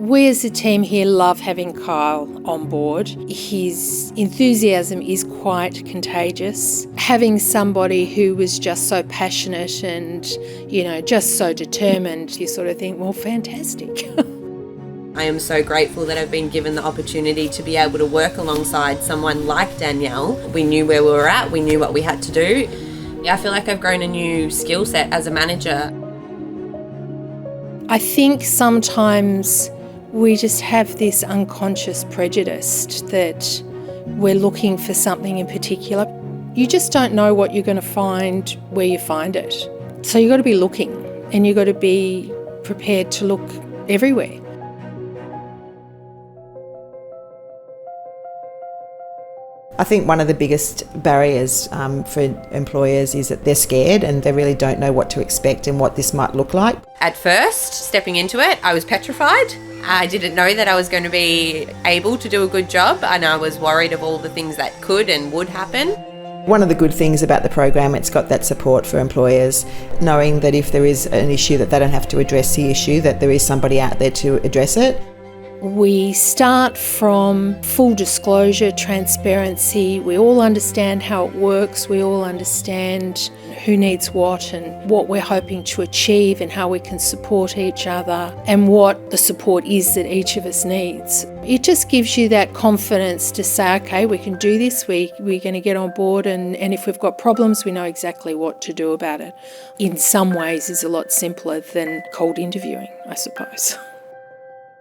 We as a team here love having Kyle on board. His enthusiasm is quite contagious. Having somebody who was just so passionate and, just so determined, you sort of think, well, fantastic. I am so grateful that I've been given the opportunity to be able to work alongside someone like Danielle. We knew where we were at, we knew what we had to do. I feel like I've grown a new skill set as a manager. I think sometimes we just have this unconscious prejudice that we're looking for something in particular. You just don't know what you're going to find where you find it. So you've got to be looking, and you've got to be prepared to look everywhere. I think one of the biggest barriers for employers is that they're scared and they really don't know what to expect and what this might look like. At first, stepping into it, I was petrified. I didn't know that I was going to be able to do a good job, and I was worried of all the things that could and would happen. One of the good things about the program, it's got that support for employers, knowing that if there is an issue that they don't have to address the issue, that there is somebody out there to address it. We start from full disclosure, transparency. We all understand how it works. We all understand who needs what and what we're hoping to achieve and how we can support each other and what the support is that each of us needs. It just gives you that confidence to say, okay, we can do this, we're going to get on board, and if we've got problems, we know exactly what to do about it. In some ways, is a lot simpler than cold interviewing, I suppose.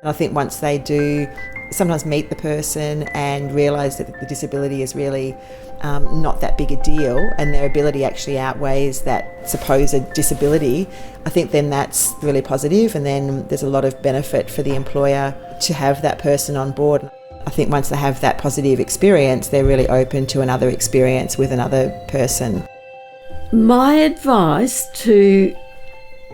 I think once they do sometimes meet the person and realise that the disability is really not that big a deal and their ability actually outweighs that supposed disability, I think then that's really positive, and then there's a lot of benefit for the employer to have that person on board. I think once they have that positive experience, they're really open to another experience with another person. My advice to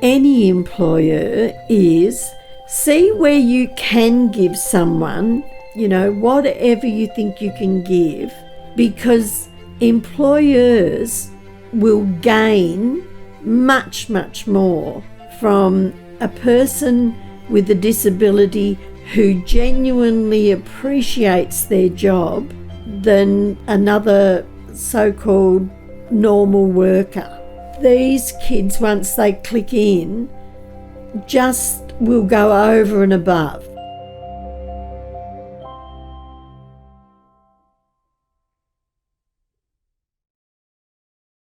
any employer is see where you can give someone, whatever you think you can give, because employers will gain much, much more from a person with a disability who genuinely appreciates their job than another so-called normal worker. These kids, once they click in, just will go over and above.